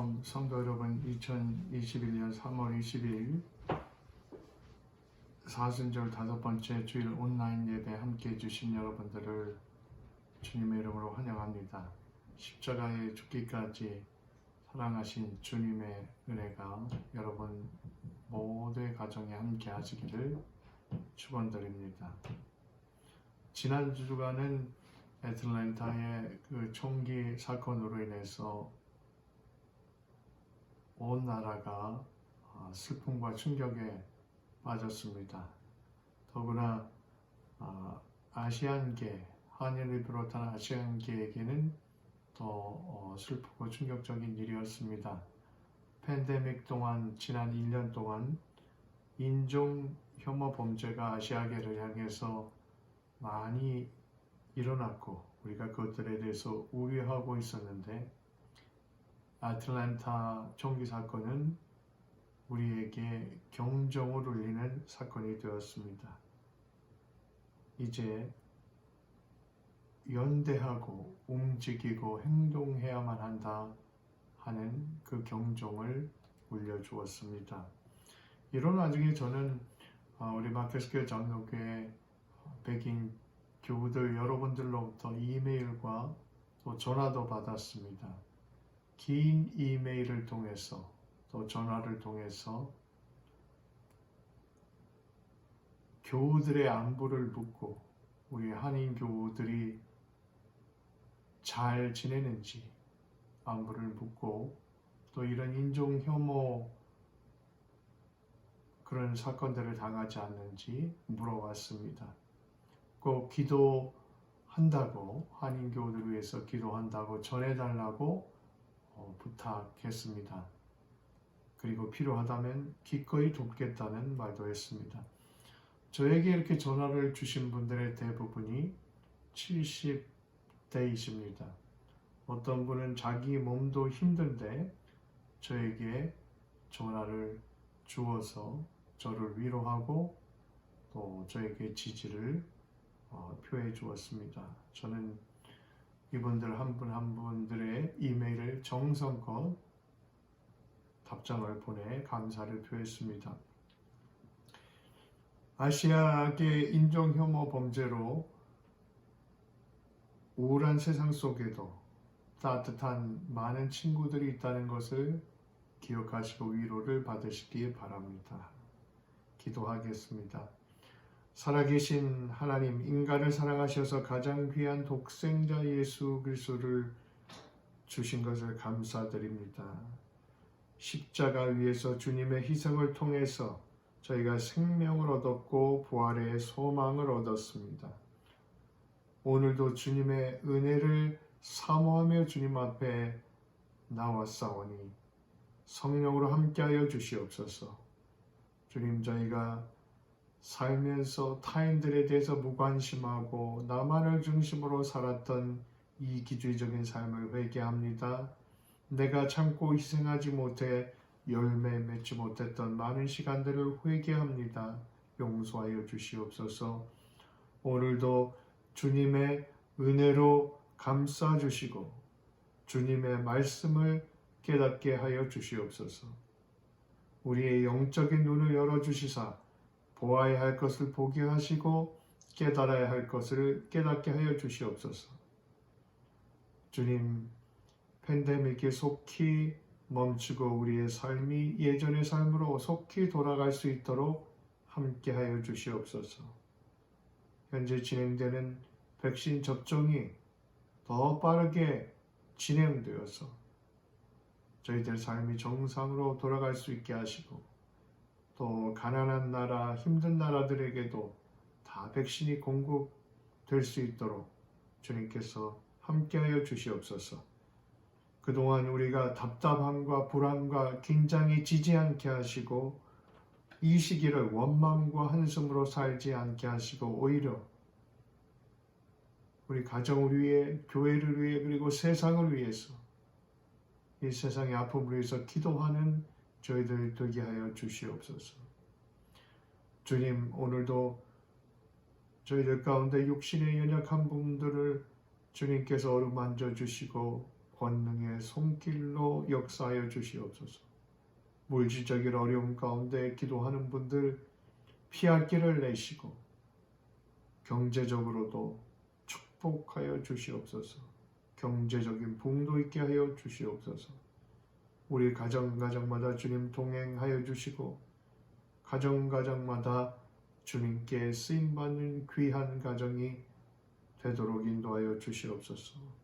샬롬 성도 여러분, 2021년 3월 20일 사순절 5번째 주일 온라인 예배 함께 해주신 여러분들을 주님의 이름으로 환영합니다. 십자가에 죽기까지 사랑하신 주님의 은혜가 여러분 모두의 가정에 함께 하시기를 축원드립니다. 지난 주간은 애틀랜타의 그 총기 사건으로 인해서 온 나라가 슬픔과 충격에 빠졌습니다. 더구나 아시안계, 한인을 비롯한 아시안계에게는 더 슬프고 충격적인 일이었습니다. 팬데믹 동안 지난 1년 동안 인종 혐오 범죄가 아시아계를 향해서 많이 일어났고 우리가 그것들에 대해서 우려하고 있었는데 애틀랜타 총기 사건은 우리에게 경종을 울리는 사건이 되었습니다. 이제 연대하고 움직이고 행동해야만 한다 하는 그 경종을 울려주었습니다. 이런 와중에 저는 우리 마켓스퀘어 장로교회 백인 교우들 여러분들로부터 이메일과 또 전화도 받았습니다. 긴 이메일을 통해서 또 전화를 통해서 교우들의 안부를 묻고 우리 한인 교우들이 잘 지내는지 안부를 묻고 또 이런 인종 혐오 그런 사건들을 당하지 않는지 물어왔습니다. 꼭 기도한다고 한인 교우들을 위해서 기도한다고 전해달라고 부탁했습니다. 그리고 필요하다면 기꺼이 돕겠다는 말도 했습니다. 저에게 이렇게 전화를 주신 분들의 대부분이 70대이십니다. 어떤 분은 자기 몸도 힘든데 저에게 전화를 주어서 저를 위로하고 또 저에게 지지를 표해 주었습니다. 저는 이분들 한 분 한 분들의 이메일을 정성껏 답장을 보내 감사를 표했습니다. 아시아계 인종 혐오 범죄로 우울한 세상 속에도 따뜻한 많은 친구들이 있다는 것을 기억하시고 위로를 받으시기 바랍니다. 기도하겠습니다. 살아계신 하나님, 인간을 사랑하셔서 가장 귀한 독생자 예수 그리스도를 주신 것을 감사드립니다. 십자가 위에서 주님의 희생을 통해서 저희가 생명을 얻었고 부활의 소망을 얻었습니다. 오늘도 주님의 은혜를 사모하며 주님 앞에 나왔사오니 성령으로 함께하여 주시옵소서. 주님, 저희가 살면서 타인들에 대해서 무관심하고 나만을 중심으로 살았던 이기주의적인 삶을 회개합니다. 내가 참고 희생하지 못해 열매 맺지 못했던 많은 시간들을 회개합니다. 용서하여 주시옵소서. 오늘도 주님의 은혜로 감싸주시고 주님의 말씀을 깨닫게 하여 주시옵소서. 우리의 영적인 눈을 열어주시사 보아야 할 것을 보게 하시고 깨달아야 할 것을 깨닫게 하여 주시옵소서. 주님, 팬데믹이 속히 멈추고 우리의 삶이 예전의 삶으로 속히 돌아갈 수 있도록 함께 하여 주시옵소서. 현재 진행되는 백신 접종이 더 빠르게 진행되어서 저희들 삶이 정상으로 돌아갈 수 있게 하시고 또 가난한 나라, 힘든 나라들에게도 다 백신이 공급될 수 있도록 주님께서 함께하여 주시옵소서. 그동안 우리가 답답함과 불안과 긴장이 지지 않게 하시고 이 시기를 원망과 한숨으로 살지 않게 하시고 오히려 우리 가정을 위해, 교회를 위해, 그리고 세상을 위해서 이 세상의 아픔을 위해서 기도하는 저희들 되게 하여 주시옵소서. 주님, 오늘도 저희들 가운데 육신의 연약한 분들을 주님께서 어루만져 주시고 권능의 손길로 역사하여 주시옵소서. 물질적인 어려움 가운데 기도하는 분들 피할 길을 내시고 경제적으로도 축복하여 주시옵소서. 경제적인 부흥도 있게 하여 주시옵소서. 우리 가정마다 주님 동행하여 주시고 가정마다 주님께 쓰임받는 귀한 가정이 되도록 인도하여 주시옵소서.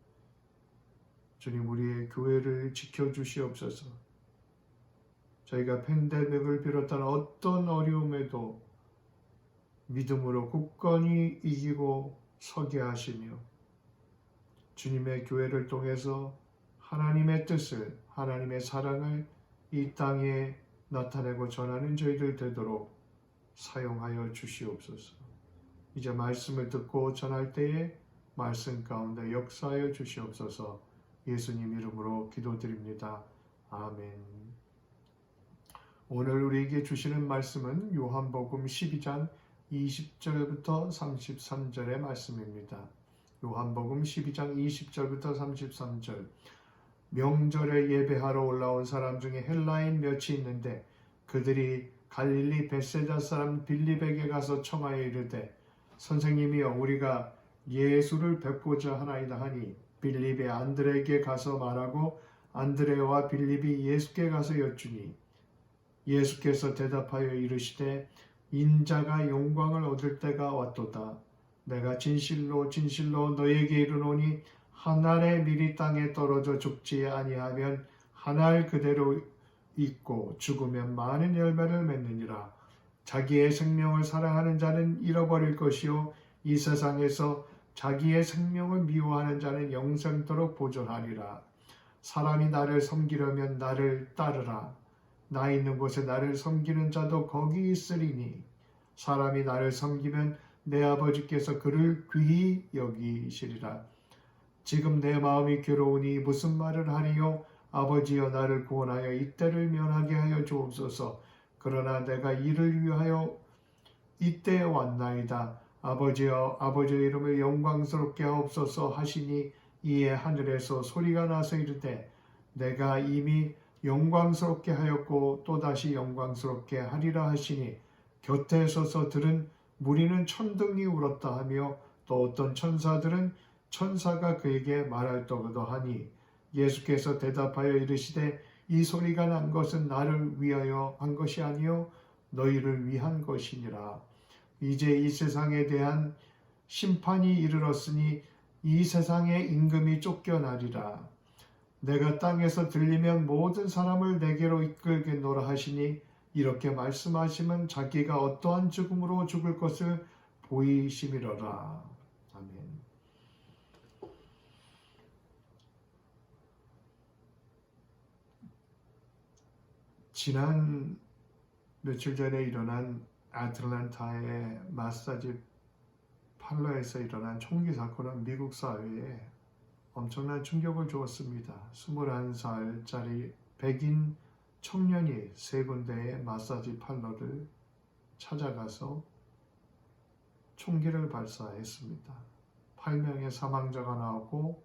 주님, 우리의 교회를 지켜주시옵소서. 저희가 팬데믹을 비롯한 어떤 어려움에도 믿음으로 굳건히 이기고 서게 하시며 주님의 교회를 통해서 하나님의 뜻을, 하나님의 사랑을 이 땅에 나타내고 전하는 저희들 되도록 사용하여 주시옵소서. 이제 말씀을 듣고 전할 때에 말씀 가운데 역사하여 주시옵소서. 예수님 이름으로 기도드립니다. 아멘. 오늘 우리에게 주시는 말씀은 요한복음 12장 20절부터 33절의 말씀입니다. 요한복음 12장 20절부터 33절. 명절에 예배하러 올라온 사람 중에 헬라인 몇이 있는데 그들이 갈릴리 벳세다 사람 빌립에게 가서 청하여 이르되 선생님이여 우리가 예수를 뵙고자 하나이다 하니 빌립의 안드레에게 가서 말하고 안드레와 빌립이 예수께 가서 여쭈니 예수께서 대답하여 이르시되 인자가 영광을 얻을 때가 왔도다. 내가 진실로 너에게 이르노니 한 알의 밀이 땅에 떨어져 죽지 아니하면 한 알 그대로 있고 죽으면 많은 열매를 맺느니라. 자기의 생명을 사랑하는 자는 잃어버릴 것이요 이 세상에서 자기의 생명을 미워하는 자는 영생토록 보존하리라. 사람이 나를 섬기려면 나를 따르라. 나 있는 곳에 나를 섬기는 자도 거기 있으리니 사람이 나를 섬기면 내 아버지께서 그를 귀히 여기시리라. 지금 내 마음이 괴로우니 무슨 말을 하리요? 아버지여 나를 구원하여 이때를 면하게 하여 주옵소서. 그러나 내가 이를 위하여 이때에 왔나이다. 아버지여 아버지의 이름을 영광스럽게 하옵소서 하시니 이에 하늘에서 소리가 나서 이르되 내가 이미 영광스럽게 하였고 또다시 영광스럽게 하리라 하시니 곁에 서서 들은 무리는 천둥이 울었다 하며 또 어떤 천사들은 천사가 그에게 말할떠거더 하니 예수께서 대답하여 이르시되 이 소리가 난 것은 나를 위하여 한 것이 아니요 너희를 위한 것이니라. 이제 이 세상에 대한 심판이 이르렀으니 이 세상의 임금이 쫓겨나리라. 내가 땅에서 들리면 모든 사람을 내게로 이끌겠노라 하시니 이렇게 말씀하시면 자기가 어떠한 죽음으로 죽을 것을 보이심이로라. 아멘. 지난 며칠 전에 일어난 애틀랜타의 마사지 팔러에서 일어난 총기 사건은 미국 사회에 엄청난 충격을 주었습니다. 21살짜리 백인 청년이 세 군데의 마사지 팔러를 찾아가서 총기를 발사했습니다. 8명의 사망자가 나오고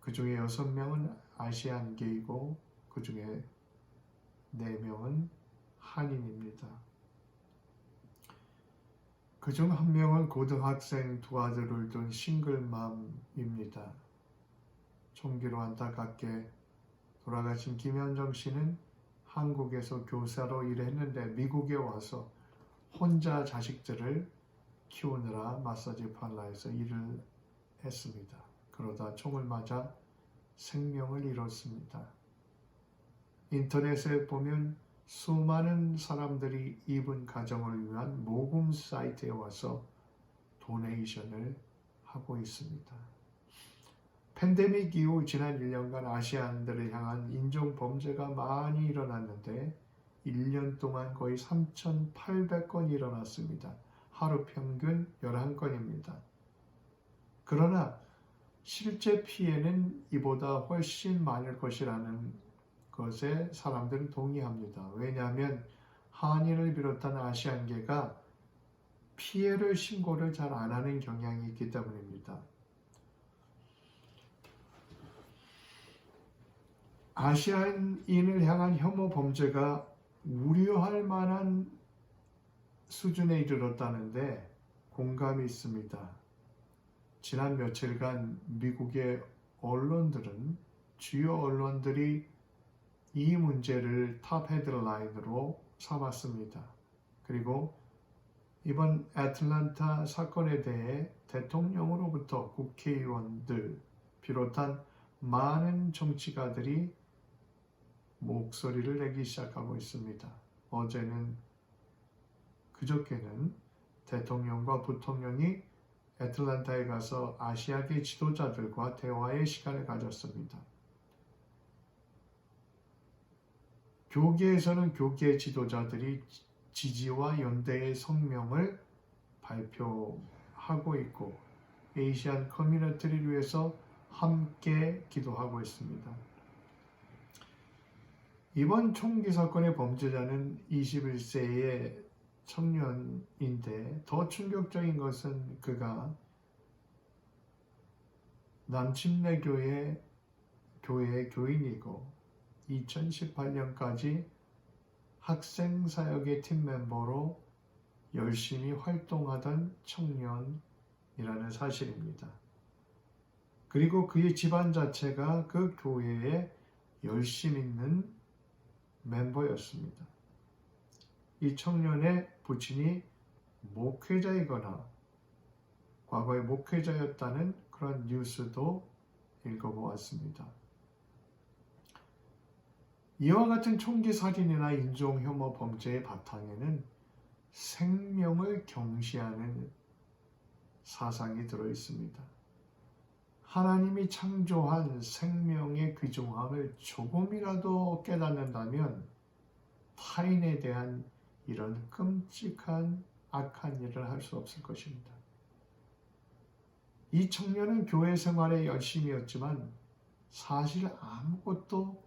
그 중에 6명은 아시안계이고 그 중에 4명은 한인입니다. 그중 한 명은 고등학생 2아들을 둔 싱글맘입니다. 총기로 안타깝게 돌아가신 김현정 씨는 한국에서 교사로 일했는데 미국에 와서 혼자 자식들을 키우느라 마사지 팔라에서 일을 했습니다. 그러다 총을 맞아 생명을 잃었습니다. 인터넷에 보면 수많은 사람들이 이분 가정을 위한 모금 사이트에 와서 도네이션을 하고 있습니다. 팬데믹 이후 지난 1년간 아시안들을 향한 인종범죄가 많이 일어났는데 1년 동안 거의 3,800건이 일어났습니다. 하루 평균 11건입니다. 그러나 실제 피해는 이보다 훨씬 많을 것이라는 것에 사람들은 동의합니다. 왜냐하면 한인을 비롯한 아시안계가 피해를 신고를 잘 안 하는 경향이 있기 때문입니다. 아시아인을 향한 혐오 범죄가 우려할 만한 수준에 이르렀다는데 공감이 있습니다. 지난 며칠간 미국의 언론들은, 주요 언론들이 이 문제를 탑 헤드라인으로 삼았습니다. 그리고 이번 애틀랜타 사건에 대해 대통령으로부터 국회의원들 비롯한 많은 정치가들이 목소리를 내기 시작하고 있습니다. 그저께는 대통령과 부통령이 애틀랜타에 가서 아시아계 지도자들과 대화의 시간을 가졌습니다. 교계에서는 교계 지도자들이 지지와 연대의 성명을 발표하고 있고 에이시안 커뮤니티를 위해서 함께 기도하고 있습니다. 이번 총기 사건의 범죄자는 21세의 청년인데 더 충격적인 것은 그가 남침내 교회의 교인이고 2018년까지 학생사역의 팀 멤버로 열심히 활동하던 청년이라는 사실입니다. 그리고 그의 집안 자체가 그 교회에 열심 있는 멤버였습니다. 이 청년의 부친이 목회자이거나 과거에 목회자였다는 그런 뉴스도 읽어보았습니다. 이와 같은 총기 살인이나 인종 혐오 범죄의 바탕에는 생명을 경시하는 사상이 들어 있습니다. 하나님이 창조한 생명의 귀중함을 조금이라도 깨닫는다면 타인에 대한 이런 끔찍한 악한 일을 할 수 없을 것입니다. 이 청년은 교회 생활에 열심이었지만 사실 아무것도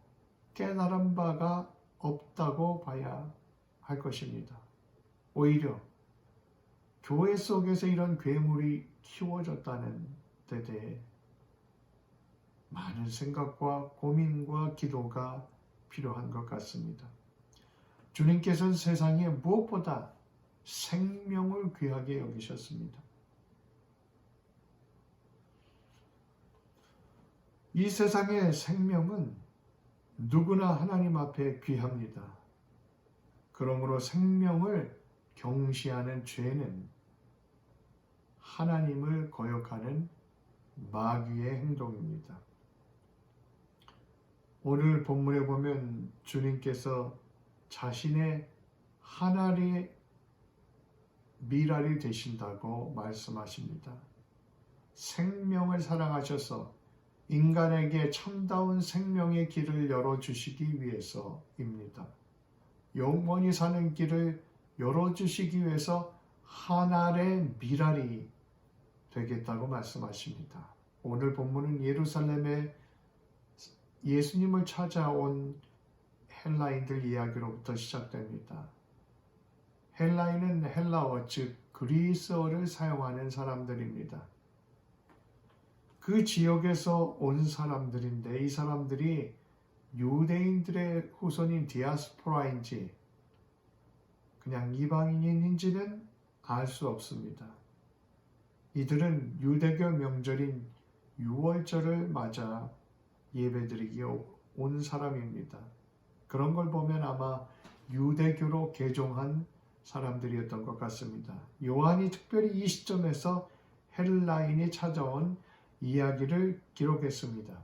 깨달은 바가 없다고 봐야 할 것입니다. 오히려 교회 속에서 이런 괴물이 키워졌다는 데 대해 많은 생각과 고민과 기도가 필요한 것 같습니다. 주님께서는 세상에 무엇보다 생명을 귀하게 여기셨습니다. 이 세상의 생명은 누구나 하나님 앞에 귀합니다. 그러므로 생명을 경시하는 죄는 하나님을 거역하는 마귀의 행동입니다. 오늘 본문에 보면 주님께서 자신의 하나님의 미랄이 되신다고 말씀하십니다. 생명을 사랑하셔서 인간에게 참다운 생명의 길을 열어주시기 위해서입니다. 영원히 사는 길을 열어주시기 위해서 하나님의 미랄이 되겠다고 말씀하십니다. 오늘 본문은 예루살렘에 예수님을 찾아온 헬라인들 이야기로부터 시작됩니다. 헬라인은 헬라어 즉 그리스어를 사용하는 사람들입니다. 그 지역에서 온 사람들인데 이 사람들이 유대인들의 후손인 디아스포라인지 그냥 이방인인지는 알 수 없습니다. 이들은 유대교 명절인 유월절을 맞아 예배드리기 온 사람입니다. 그런 걸 보면 아마 유대교로 개종한 사람들이었던 것 같습니다. 요한이 특별히 이 시점에서 헬라인이 찾아온 이야기를 기록했습니다.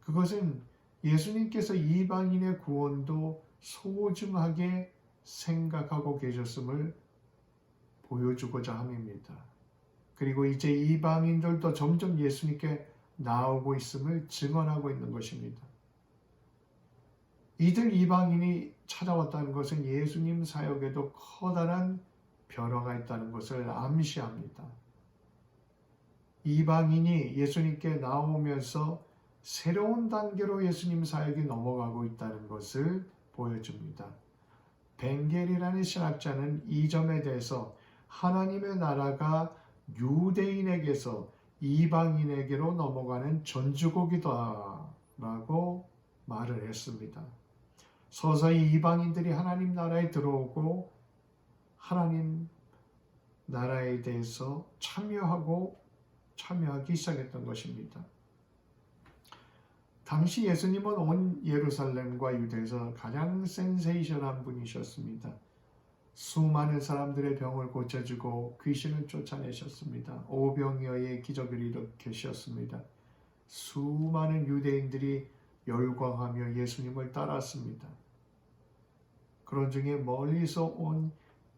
그것은 예수님께서 이방인의 구원도 소중하게 생각하고 계셨음을 보여주고자 함입니다. 그리고 이제 이방인들도 점점 예수님께 나오고 있음을 증언하고 있는 것입니다. 이들 이방인이 찾아왔다는 것은 예수님 사역에도 커다란 변화가 있다는 것을 암시합니다. 이방인이 예수님께 나오면서 새로운 단계로 예수님 사역이 넘어가고 있다는 것을 보여줍니다. 벵겔이라는 신학자는 이 점에 대해서 하나님의 나라가 유대인에게서 이방인에게로 넘어가는 전주곡이다 라고 말을 했습니다. 서서히 이방인들이 하나님 나라에 들어오고 하나님 나라에 대해서 참여하기 시작했던 것입니다. 당시 예수님은 온 예루살렘과 유대에서 가장 센세이션한 분이셨습니다. 수많은 사람들의 병을 고쳐주고 귀신을 쫓아내셨습니다. 오병이어의 기적을 일으키셨습니다. 수많은 유대인들이 열광하며 예수님을 따랐습니다. 그런 중에 멀리서 온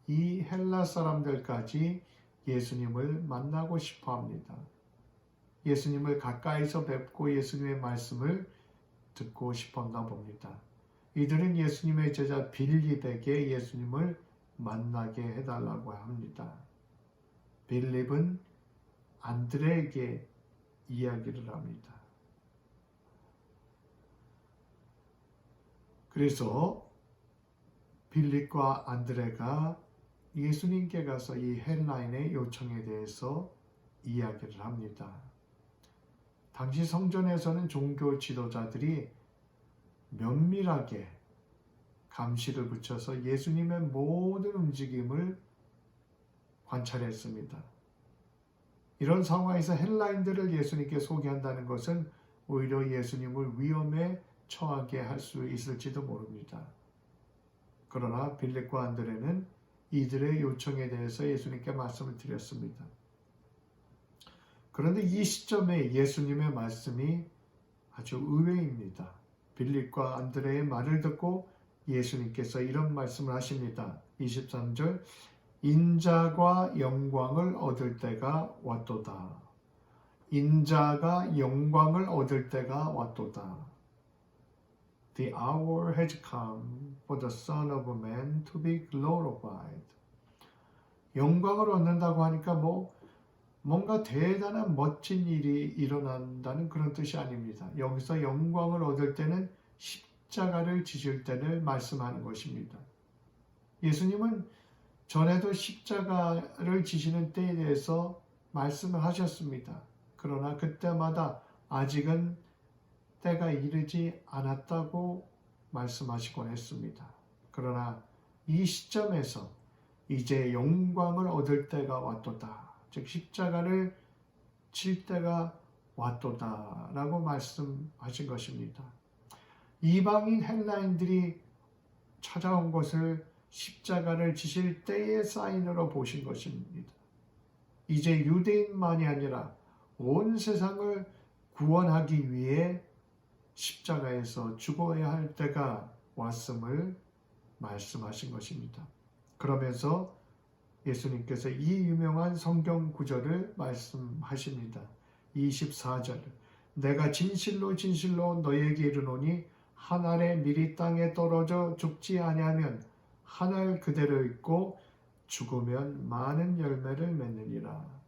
이 헬라 사람들까지 예수님을 만나고 싶어 합니다. 예수님을 가까이서 뵙고 예수님의 말씀을 듣고 싶었나 봅니다. 이들은 예수님의 제자 빌립에게 예수님을 만나게 해달라고 합니다. 빌립은 안드레에게 이야기를 합니다. 그래서 빌립과 안드레가 예수님께 가서 이 헬라인의 요청에 대해서 이야기를 합니다. 당시 성전에서는 종교 지도자들이 면밀하게 감시를 붙여서 예수님의 모든 움직임을 관찰했습니다. 이런 상황에서 헬라인들을 예수님께 소개한다는 것은 오히려 예수님을 위험에 처하게 할 수 있을지도 모릅니다. 그러나 빌립과 안드레는 이들의 요청에 대해서 예수님께 말씀을 드렸습니다. 그런데 이 시점에 예수님의 말씀이 아주 의외입니다. 빌립과 안드레의 말을 듣고 예수님께서 이런 말씀을 하십니다. 23절 인자가 영광을 얻을 때가 왔도다. 인자가 영광을 얻을 때가 왔도다. The hour has come for the Son of Man to be glorified. 영광을 얻는다고 하니까 뭔가 대단한 멋진 일이 일어난다는 그런 뜻이 아닙니다. 여기서 영광을 얻을 때는 십자가를 지실 때를 말씀하는 것입니다. 예수님은 전에도 십자가를 지시는 때에 대해서 말씀을 하셨습니다. 그러나 그때마다 아직은 때가 이르지 않았다고 말씀하시곤 했습니다. 그러나 이 시점에서 이제 영광을 얻을 때가 왔도다. 즉 십자가를 칠 때가 왔도다 라고 말씀하신 것입니다. 이방인 헬라인들이 찾아온 것을 십자가를 지실 때의 사인으로 보신 것입니다. 이제 유대인만이 아니라 온 세상을 구원하기 위해 십자가에서 죽어야 할 때가 왔음을 말씀하신 것입니다. 그러면서 예수님께서 이 유명한 성경 구절을 말씀하십니다. 24절 내가 진실로 진실로 너에게 이르노니 한 알의 밀이 땅에 떨어져 죽지 아니하면 한 알 그대로 있고 죽으면 많은 열매를 맺느니라.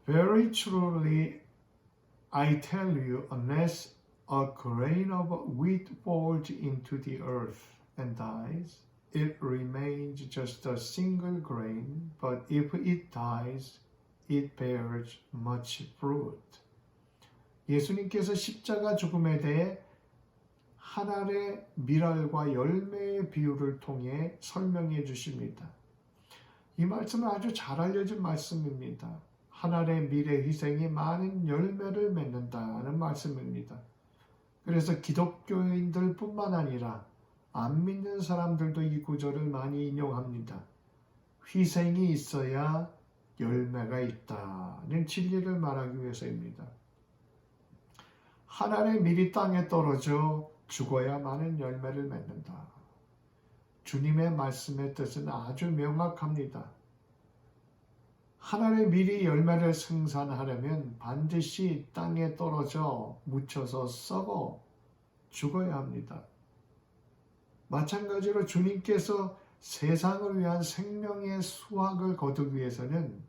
Very truly I tell you, unless a grain of wheat falls into the earth and dies, it remains just a single grain, but if it dies, it bears much fruit. 예수님께서 십자가 죽음에 대해 한 알의 밀알과 열매의 비유를 통해 설명해 주십니다. 이 말씀은 아주 잘 알려진 말씀입니다. 한 알의 밀의 희생이 많은 열매를 맺는다는 말씀입니다. 그래서 기독교인들 뿐만 아니라 안 믿는 사람들도 이 구절을 많이 인용합니다. 희생이 있어야 열매가 있다는 진리를 말하기 위해서입니다. 한 알의 밀이 땅에 떨어져 죽어야 많은 열매를 맺는다. 주님의 말씀의 뜻은 아주 명확합니다. 하나의 밀이 열매를 생산하려면 반드시 땅에 떨어져 묻혀서 썩어 죽어야 합니다. 마찬가지로 주님께서 세상을 위한 생명의 수확을 거두기 위해서는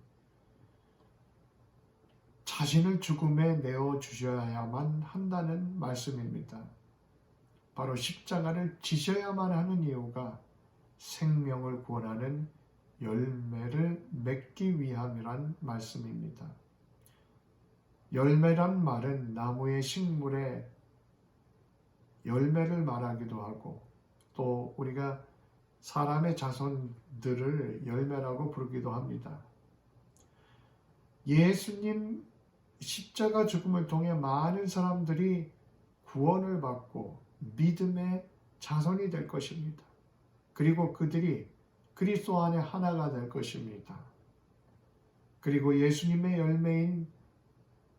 자신을 죽음에 내어주셔야만 한다는 말씀입니다. 바로 십자가를 지셔야만 하는 이유가 생명을 구원하는 열매를 맺기 위함이란 말씀입니다. 열매란 말은 나무의 식물의 열매를 말하기도 하고 또 우리가 사람의 자손들을 열매라고 부르기도 합니다. 예수님 십자가 죽음을 통해 많은 사람들이 구원을 받고 믿음의 자손이 될 것입니다. 그리고 그들이 그리스도 안에 하나가 될 것입니다. 그리고 예수님의 열매인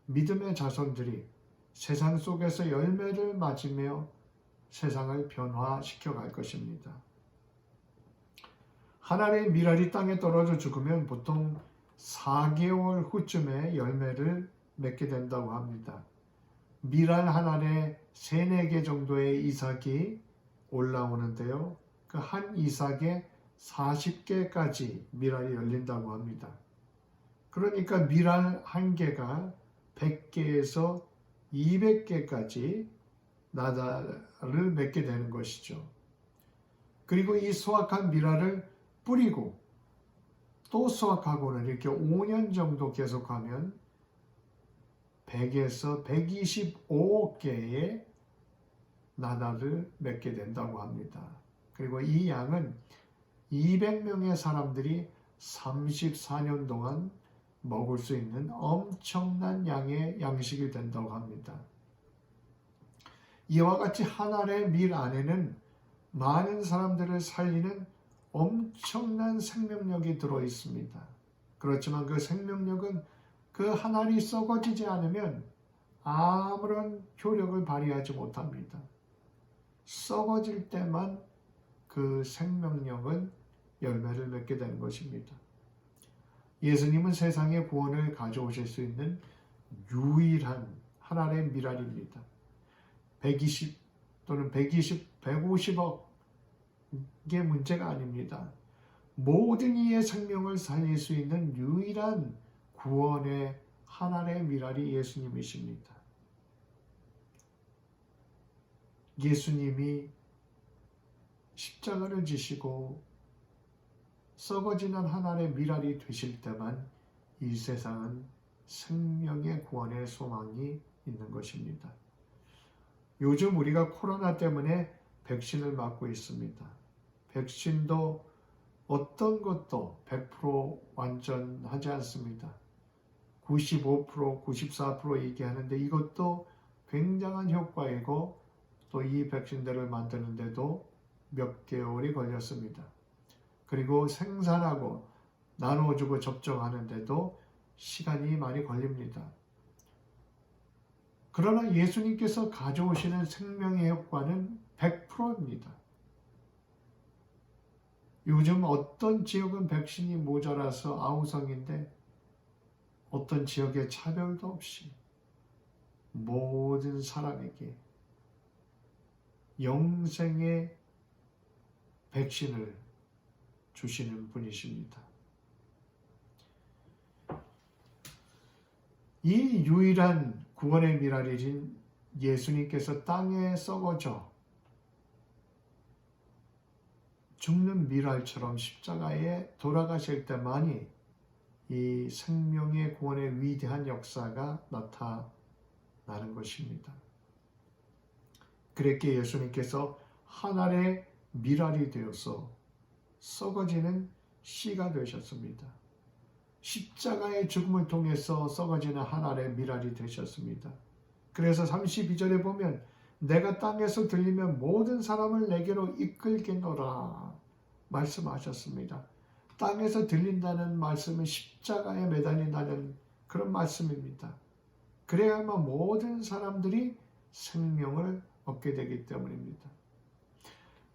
믿음의 자손들이 세상 속에서 열매를 맞으며 세상을 변화시켜 갈 것입니다. 하나의 밀알이 땅에 떨어져 죽으면 보통 4개월 후쯤에 열매를 맺게 된다고 합니다. 밀알 한 알에 3, 4개 정도의 이삭이 올라오는데요. 그 한 이삭에 40개까지 밀알이 열린다고 합니다. 그러니까 밀알 한 개가 100개에서 200개까지 나달을 맺게 되는 것이죠. 그리고 이 수확한 밀알을 뿌리고 또 수확하고는 이렇게 5년 정도 계속하면 100에서 125개의 나달을 맺게 된다고 합니다. 그리고 이 양은 200명의 사람들이 34년 동안 먹을 수 있는 엄청난 양의 양식이 된다고 합니다. 이와 같이 한 알의 밀 안에는 많은 사람들을 살리는 엄청난 생명력이 들어 있습니다. 그렇지만 그 생명력은 그 한 알이 썩어지지 않으면 아무런 효력을 발휘하지 못합니다. 썩어질 때만 그 생명력은 열매를 맺게 되는 것입니다. 예수님은 세상에 구원을 가져오실 수 있는 유일한 한 알의 밀알입니다. 120 또는 120, 150억의 문제가 아닙니다. 모든 이의 생명을 살릴 수 있는 유일한 구원의 한 알의 밀알이 예수님이십니다. 예수님이 십자가를 지시고 썩어지는 한 알의 밀알이 되실 때만 이 세상은 생명의 구원의 소망이 있는 것입니다. 요즘 우리가 코로나 때문에 백신을 맞고 있습니다. 백신도 어떤 것도 100% 완전하지 않습니다. 95%, 94% 얘기하는데 이것도 굉장한 효과이고 또 이 백신들을 만드는데도 몇 개월이 걸렸습니다. 그리고 생산하고 나눠주고 접종하는데도 시간이 많이 걸립니다. 그러나 예수님께서 가져오시는 생명의 효과는 100%입니다. 요즘 어떤 지역은 백신이 모자라서 아우성인데 어떤 지역의 차별도 없이 모든 사람에게 영생의 백신을 주시는 분이십니다. 이 유일한 구원의 밀알이신 예수님께서 땅에 썩어져 죽는 밀알처럼 십자가에 돌아가실 때만이 이 생명의 구원의 위대한 역사가 나타나는 것입니다. 그랬기에 예수님께서 한 알의 밀알이 되어서 썩어지는 씨가 되셨습니다. 십자가의 죽음을 통해서 썩어지는 한 알의 밀알이 되셨습니다. 그래서 32절에 보면 내가 땅에서 들리면 모든 사람을 내게로 이끌겠노라 말씀하셨습니다. 땅에서 들린다는 말씀은 십자가에 매달린다는 그런 말씀입니다. 그래야만 모든 사람들이 생명을 얻게 되기 때문입니다.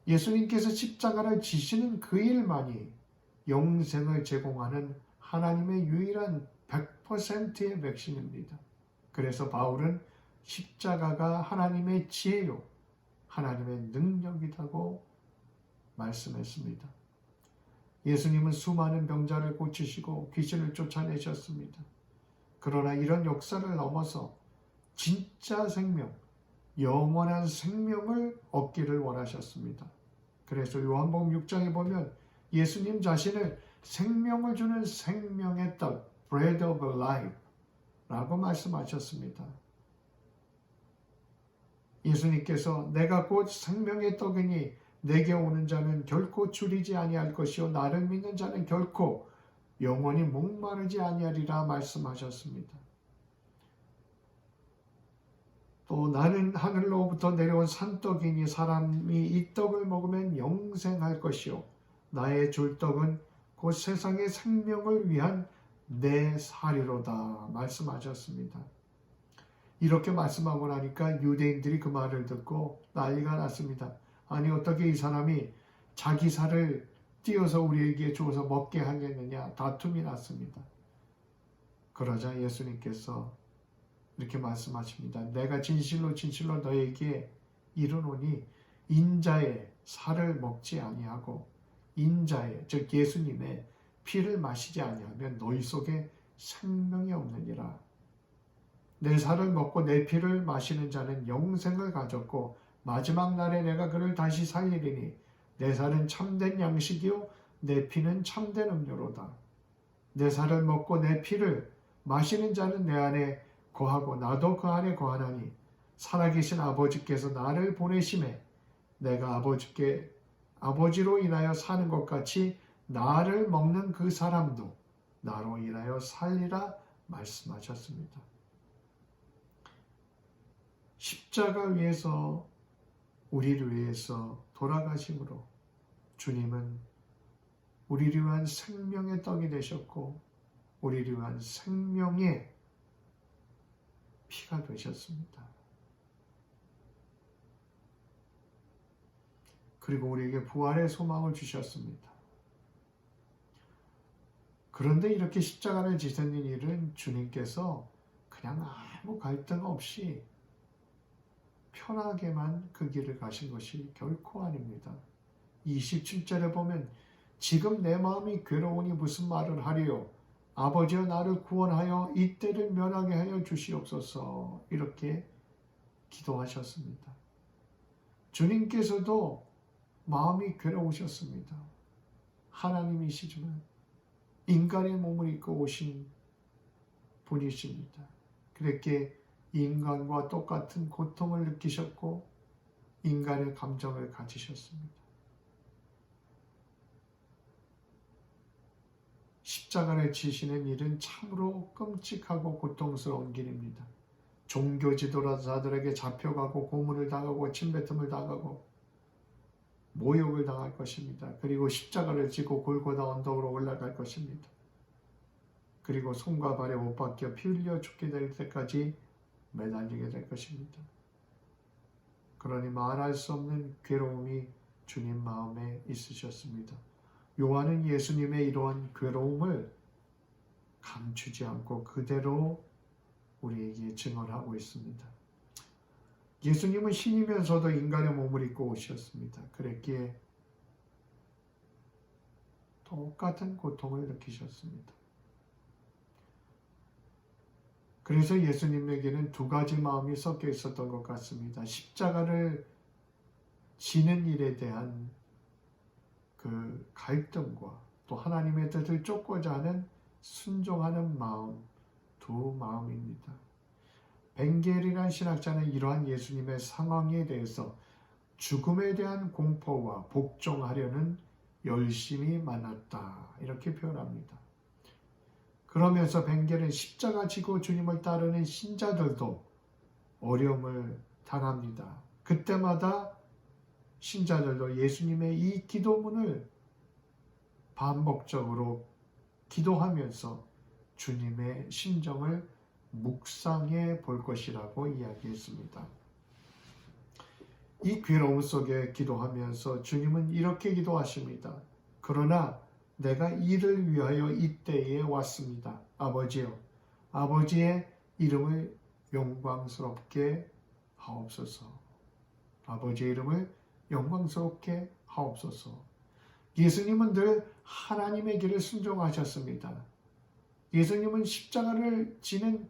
예수님께서 십자가를 지시는 그 일만이 영생을 제공하는 하나님의 유일한 100%의 백신입니다. 그래서 바울은 십자가가 하나님의 지혜요, 하나님의 능력이라고 말씀했습니다. 예수님은 수많은 병자를 고치시고 귀신을 쫓아내셨습니다. 그러나 이런 역사를 넘어서 진짜 생명, 영원한 생명을 얻기를 원하셨습니다. 그래서 요한복음 6장에 보면 예수님 자신을 생명을 주는 생명의 떡, Bread of Life 라고 말씀하셨습니다. 예수님께서 내가 곧 생명의 떡이니 내게 오는 자는 결코 줄이지 아니할 것이요 나를 믿는 자는 결코 영원히 목마르지 아니하리라 말씀하셨습니다. 또 나는 하늘로부터 내려온 산떡이니 사람이 이 떡을 먹으면 영생할 것이요 나의 줄 떡은 곧 세상의 생명을 위한 내 살이로다 말씀하셨습니다. 이렇게 말씀하고 나니까 유대인들이 그 말을 듣고 난리가 났습니다. 아니 어떻게 이 사람이 자기 살을 띄어서 우리에게 주어서 먹게 하겠느냐 다툼이 났습니다. 그러자 예수님께서 이렇게 말씀하십니다. 내가 진실로 진실로 너에게 이르노니 인자의 살을 먹지 아니하고 인자의 즉 예수님의 피를 마시지 아니하면 너희 속에 생명이 없느니라. 내 살을 먹고 내 피를 마시는 자는 영생을 가졌고 마지막 날에 내가 그를 다시 살리리니 내 살은 참된 양식이요 내 피는 참된 음료로다. 내 살을 먹고 내 피를 마시는 자는 내 안에 거하고 나도 그 안에 거하나니 살아계신 아버지께서 나를 보내심에 내가 아버지로 인하여 사는 것 같이 나를 먹는 그 사람도 나로 인하여 살리라 말씀하셨습니다. 십자가 위에서 우리를 위해서 돌아가심으로 주님은 우리를 위한 생명의 떡이 되셨고 우리를 위한 생명의 피가 되셨습니다. 그리고 우리에게 부활의 소망을 주셨습니다. 그런데 이렇게 십자가를 지시는 일은 주님께서 그냥 아무 갈등 없이 편하게만 그 길을 가신 것이 결코 아닙니다. 27절에 보면 지금 내 마음이 괴로우니 무슨 말을 하리요 아버지여 나를 구원하여 이 때를 면하게 하여 주시옵소서 이렇게 기도하셨습니다. 주님께서도 마음이 괴로우셨습니다. 하나님이시지만 인간의 몸을 입고 오신 분이십니다. 그렇게 인간과 똑같은 고통을 느끼셨고 인간의 감정을 가지셨습니다. 십자가를 지시는 일은 참으로 끔찍하고 고통스러운 길입니다. 종교 지도자들에게 잡혀가고 고문을 당하고 침뱉음을 당하고 모욕을 당할 것입니다. 그리고 십자가를 지고 골고다 언덕으로 올라갈 것입니다. 그리고 손과 발에 못 박혀 피 흘려 죽게 될 때까지 매달리게 될 것입니다. 그러니 말할 수 없는 괴로움이 주님 마음에 있으셨습니다. 요한은 예수님의 이러한 괴로움을 감추지 않고 그대로 우리에게 증언하고 있습니다. 예수님은 신이면서도 인간의 몸을 입고 오셨습니다. 그랬기에 똑같은 고통을 느끼셨습니다. 그래서 예수님에게는 두 가지 마음이 섞여 있었던 것 같습니다. 십자가를 지는 일에 대한 그 갈등과 또 하나님의 뜻을 쫓고자 하는 순종하는 마음, 두 마음입니다. 벤겔이라는 신학자는 이러한 예수님의 상황에 대해서 죽음에 대한 공포와 복종하려는 열심이 많았다 이렇게 표현합니다. 그러면서 벤겔은 십자가 지고 주님을 따르는 신자들도 어려움을 당합니다. 그때마다 신자들도 예수님의 이 기도문을 반복적으로 기도하면서 주님의 심정을 묵상해 볼 것이라고 이야기했습니다. 이 괴로움 속에 기도하면서 주님은 이렇게 기도하십니다. 그러나 내가 이를 위하여 이때에 왔습니다. 아버지여, 아버지의 이름을 영광스럽게 하옵소서. 아버지의 이름을 영광스럽게 하옵소서. 예수님은 늘 하나님의 길을 순종하셨습니다. 예수님은 십자가를 지는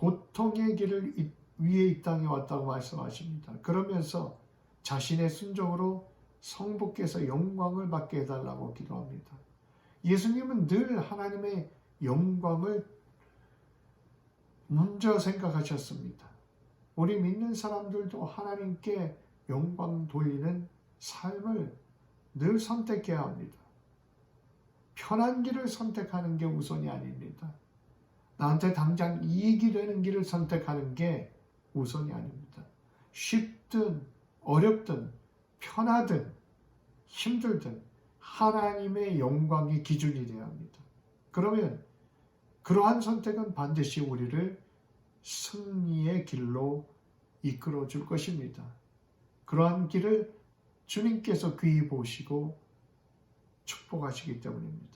고통의 길을 위에 이 땅에 왔다고 말씀하십니다. 그러면서 자신의 순종으로 성부께서 영광을 받게 해달라고 기도합니다. 예수님은 늘 하나님의 영광을 먼저 생각하셨습니다. 우리 믿는 사람들도 하나님께 영광 돌리는 삶을 늘 선택해야 합니다. 편한 길을 선택하는 게 우선이 아닙니다. 나한테 당장 이익이 되는 길을 선택하는 게 우선이 아닙니다. 쉽든 어렵든 편하든 힘들든 하나님의 영광이 기준이 되어야 합니다. 그러면 그러한 선택은 반드시 우리를 승리의 길로 이끌어 줄 것입니다. 그러한 길을 주님께서 귀히 보시고 축복하시기 때문입니다.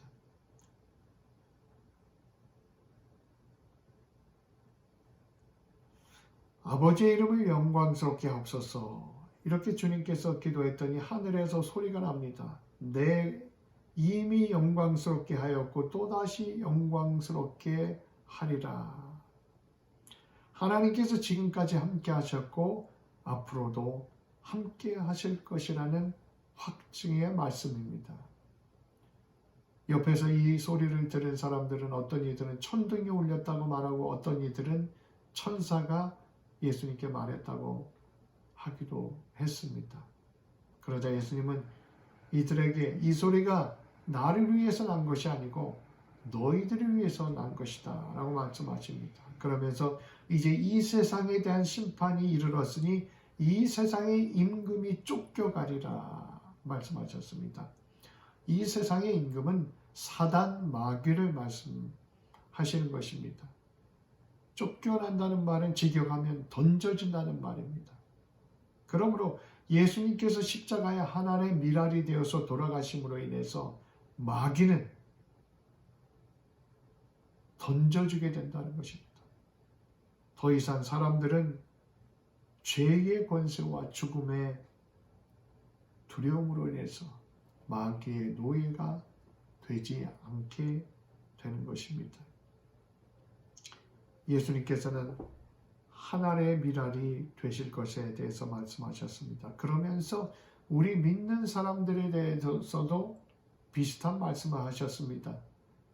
아버지의 이름을 영광스럽게 하옵소서. 이렇게 주님께서 기도했더니 하늘에서 소리가 납니다. 내 이미 영광스럽게 하였고 또다시 영광스럽게 하리라. 하나님께서 지금까지 함께 하셨고 앞으로도 함께 하실 것이라는 확증의 말씀입니다. 옆에서 이 소리를 들은 사람들은 어떤 이들은 천둥이 울렸다고 말하고 어떤 이들은 천사가 예수님께 말했다고 하기도 했습니다. 그러자 예수님은 이들에게 이 소리가 나를 위해서 난 것이 아니고 너희들을 위해서 난 것이다 라고 말씀하십니다. 그러면서 이제 이 세상에 대한 심판이 이르렀으니 이 세상의 임금이 쫓겨가리라 말씀하셨습니다. 이 세상의 임금은 사단 마귀를 말씀하시는 것입니다. 쫓겨난다는 말은 직역하면 던져진다는 말입니다. 그러므로 예수님께서 십자가에 하나의 미랄이 되어서 돌아가심으로 인해서 마귀는 던져주게 된다는 것입니다. 더 이상 사람들은 죄의 권세와 죽음의 두려움으로 인해서 마귀의 노예가 되지 않게 되는 것입니다. 예수님께서는 하나의 미랄이 되실 것에 대해서 말씀하셨습니다. 그러면서 우리 믿는 사람들에 대해서도 비슷한 말씀을 하셨습니다.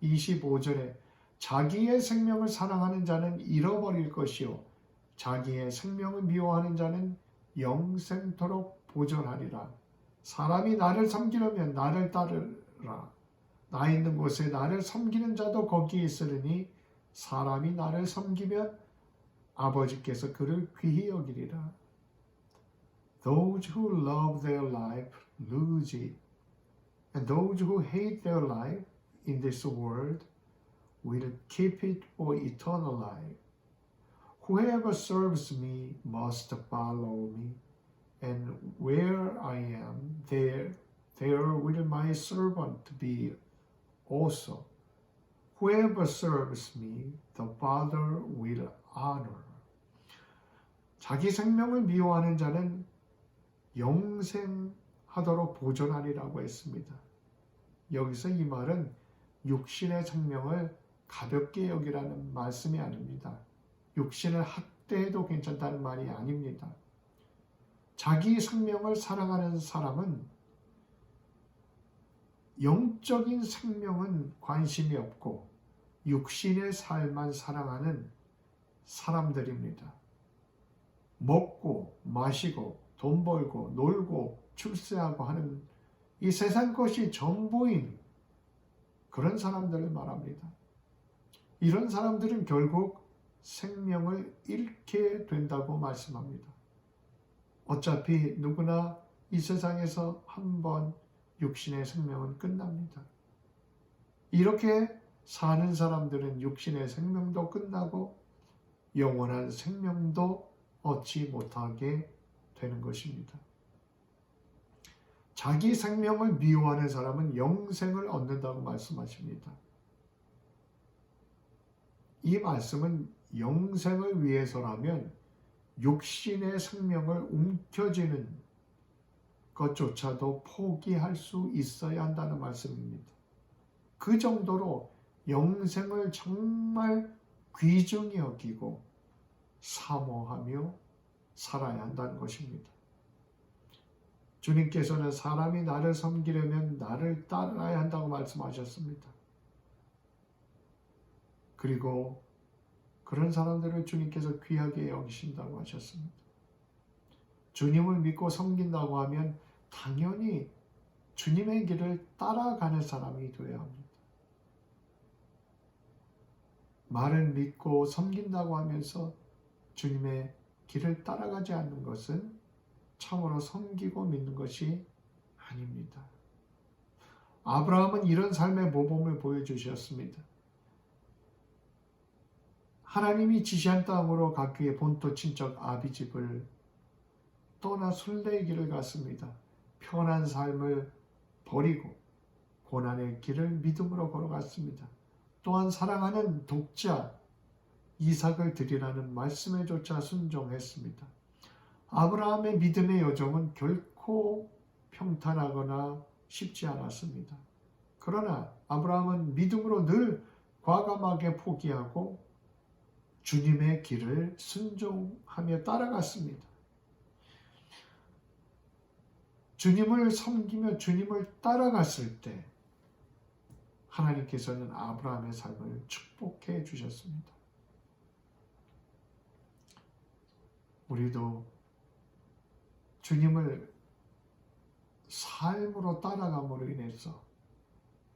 25절에 자기의 생명을 사랑하는 자는 잃어버릴 것이요 자기의 생명을 미워하는 자는 영생토록 보존하리라. 사람이 나를 섬기려면 나를 따르라. 나 있는 곳에 나를 섬기는 자도 거기에 있으리니 사람이 나를 섬기면 아버지께서 그를 귀히 여기리라. Those who love their life lose it, and those who hate their life in this world will keep it for eternal life. Whoever serves me must follow me, and where I am, there will my servant be also. Whoever serves me, the Father will honor. 자기 생명을 미워하는 자는 영생하도록 보존하리라고 했습니다. 여기서 이 말은 육신의 생명을 가볍게 여기라는 말씀이 아닙니다. 육신을 학대해도 괜찮다는 말이 아닙니다. 자기 생명을 사랑하는 사람은 영적인 생명은 관심이 없고 육신의 삶만 사랑하는 사람들입니다. 먹고 마시고 돈 벌고 놀고 출세하고 하는 이 세상 것이 전부인 그런 사람들을 말합니다. 이런 사람들은 결국 생명을 잃게 된다고 말씀합니다. 어차피 누구나 이 세상에서 한번 육신의 생명은 끝납니다. 이렇게 사는 사람들은 육신의 생명도 끝나고 영원한 생명도 얻지 못하게 되는 것입니다. 자기 생명을 미워하는 사람은 영생을 얻는다고 말씀하십니다. 이 말씀은 영생을 위해서라면 육신의 생명을 움켜쥐는 것조차도 포기할 수 있어야 한다는 말씀입니다. 그 정도로 영생을 정말 귀중히 여기고 사모하며 살아야 한다는 것입니다. 주님께서는 사람이 나를 섬기려면 나를 따라야 한다고 말씀하셨습니다. 그리고 그런 사람들을 주님께서 귀하게 여기신다고 하셨습니다. 주님을 믿고 섬긴다고 하면 당연히 주님의 길을 따라가는 사람이 되어야 합니다. 말을 믿고 섬긴다고 하면서 주님의 길을 따라가지 않는 것은 참으로 섬기고 믿는 것이 아닙니다. 아브라함은 이런 삶의 모범을 보여주셨습니다. 하나님이 지시한 땅으로 가기 위해 본토 친척 아비집을 떠나 순례의 길을 갔습니다. 편한 삶을 버리고 고난의 길을 믿음으로 걸어갔습니다. 또한 사랑하는 독자 이삭을 드리라는 말씀에 조차 순종했습니다. 아브라함의 믿음의 여정은 결코 평탄하거나 쉽지 않았습니다. 그러나 아브라함은 믿음으로 늘 과감하게 포기하고 주님의 길을 순종하며 따라갔습니다. 주님을 섬기며 주님을 따라갔을 때 하나님께서는 아브라함의 삶을 축복해 주셨습니다. 우리도 주님을 삶으로 따라감으로 인해서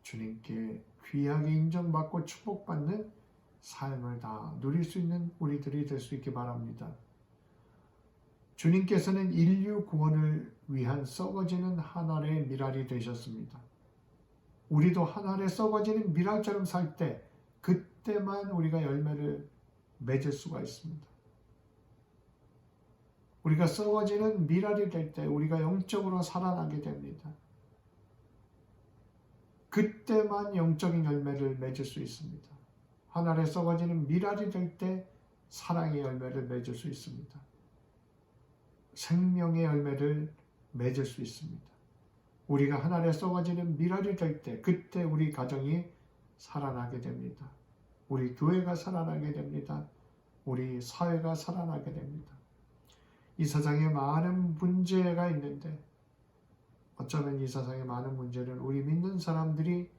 주님께 귀하게 인정받고 축복받는 삶을 다 누릴 수 있는 우리들이 될 수 있기 바랍니다. 주님께서는 인류 구원을 위한 썩어지는 한 알의 밀알이 되셨습니다. 우리도 한 알의 썩어지는 밀알처럼 살 때 그때만 우리가 열매를 맺을 수가 있습니다. 우리가 썩어지는 밀알이 될 때 우리가 영적으로 살아나게 됩니다. 그때만 영적인 열매를 맺을 수 있습니다. 한 알의 썩어지는 밀알이 될 때 사랑의 열매를 맺을 수 있습니다. 생명의 열매를 맺을 수 있습니다. 우리가 한 알에 썩어지는 밀알이 될 때 그때 우리 가정이 살아나게 됩니다. 우리 교회가 살아나게 됩니다. 우리 사회가 살아나게 됩니다. 이 세상에 많은 문제가 있는데 어쩌면 이 세상의 많은 문제는 우리 믿는 사람들이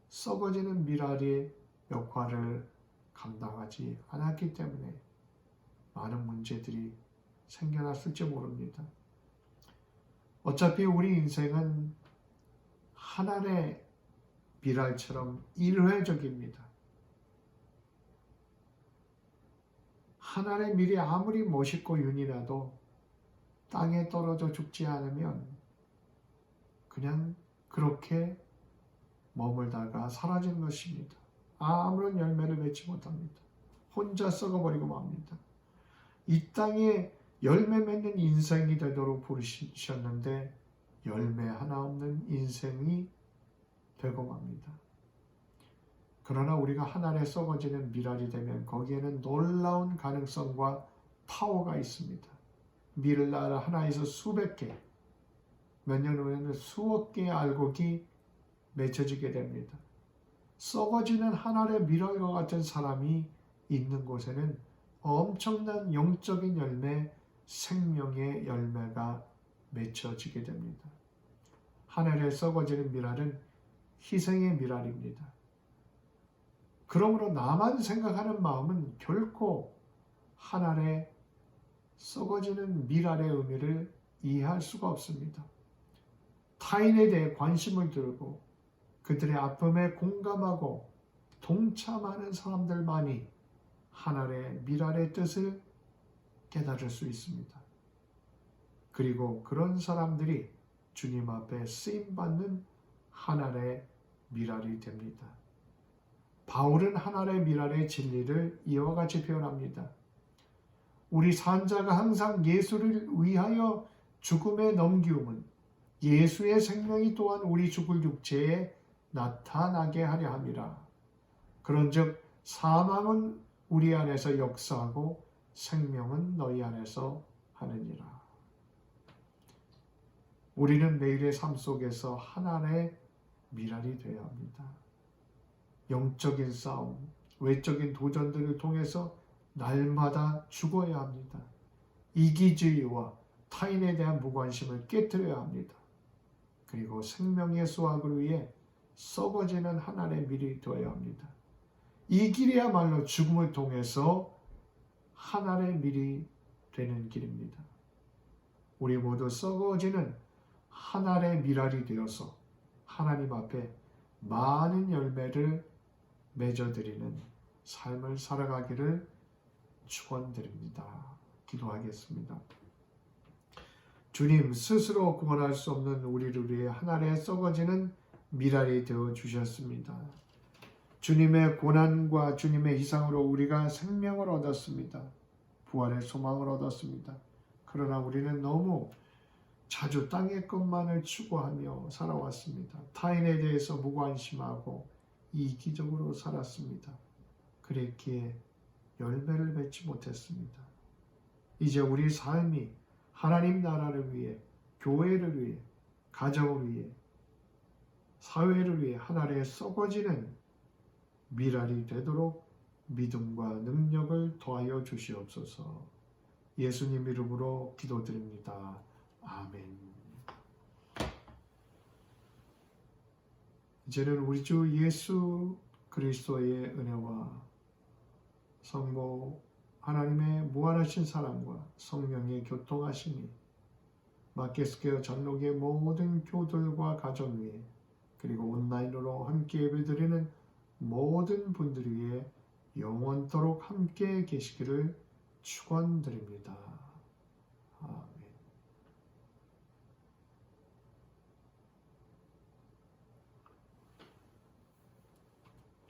썩어지는 밀알의 역할을 감당하지 않았기 때문에 많은 문제들이 생겨났을지 모릅니다. 어차피 우리 인생은 하나의 밀알처럼 일회적입니다. 하나의 밀이 아무리 멋있고 윤이라도 땅에 떨어져 죽지 않으면 그냥 그렇게 머물다가 사라지는 것입니다. 아무런 열매를 맺지 못합니다. 혼자 썩어버리고 맙니다. 이 땅에 열매 맺는 인생이 되도록 부르셨는데 열매 하나 없는 인생이 되고 맙니다. 그러나 우리가 하나에 썩어지는 밀알이 되면 거기에는 놀라운 가능성과 파워가 있습니다. 밀알 하나에서 수백 개, 몇 년 후에는 수억 개의 알곡이 맺혀지게 됩니다. 썩어지는 한 알의 밀알과 같은 사람이 있는 곳에는 엄청난 영적인 열매, 생명의 열매가 맺혀지게 됩니다. 한 알에 썩어지는 밀알은 희생의 밀알입니다. 그러므로 나만 생각하는 마음은 결코 한 알에 썩어지는 밀알의 의미를 이해할 수가 없습니다. 타인에 대해 관심을 들고 그들의 아픔에 공감하고 동참하는 사람들만이 한 알의 밀알의 뜻을 깨달을 수 있습니다. 그리고 그런 사람들이 주님 앞에 쓰임받는 한 알의 밀알이 됩니다. 바울은 한 알의 밀알의 진리를 이와 같이 표현합니다. 우리 산자가 항상 예수를 위하여 죽음에 넘기움은 예수의 생명이 또한 우리 죽을 육체에 나타나게 하려 함이라. 그런즉 사망은 우리 안에서 역사하고 생명은 너희 안에서 하느니라. 우리는 매일의 삶 속에서 하나의 밀알이 되어야 합니다. 영적인 싸움, 외적인 도전들을 통해서 날마다 죽어야 합니다. 이기주의와 타인에 대한 무관심을 깨뜨려야 합니다. 그리고 생명의 수확을 위해 썩어지는 하나의 밀이 되어야 합니다. 이 길이야말로 죽음을 통해서 하나의 밀이 되는 길입니다. 우리 모두 썩어지는 하나의 밀알이 되어서 하나님 앞에 많은 열매를 맺어드리는 삶을 살아가기를 축원드립니다. 기도하겠습니다. 주님, 스스로 구원할 수 없는 우리를 위해 하나의 썩어지는 밀알이 되어 주셨습니다. 주님의 고난과 주님의 희생으로 우리가 생명을 얻었습니다. 부활의 소망을 얻었습니다. 그러나 우리는 너무 자주 땅의 것만을 추구하며 살아왔습니다. 타인에 대해서 무관심하고 이기적으로 살았습니다. 그랬기에 열매를 맺지 못했습니다. 이제 우리 삶이 하나님 나라를 위해, 교회를 위해, 가정을 위해, 사회를 위해 하나의 썩어지는 밀알이 되도록 믿음과 능력을 더하여 주시옵소서. 예수님 이름으로 기도드립니다. 아멘. 이제는 우리 주 예수 그리스도의 은혜와 성모 하나님의 무한하신 사랑과 성령의 교통하심이 마켓스퀘어 장로교의 모든 교들과 가정 위에 그리고 온라인으로 함께 예배드리는 모든 분들 위에 영원토록 함께 계시기를 축원드립니다. 아멘.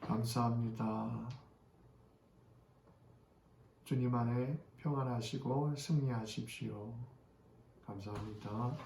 감사합니다. 주님 안에 평안하시고 승리하십시오. 감사합니다.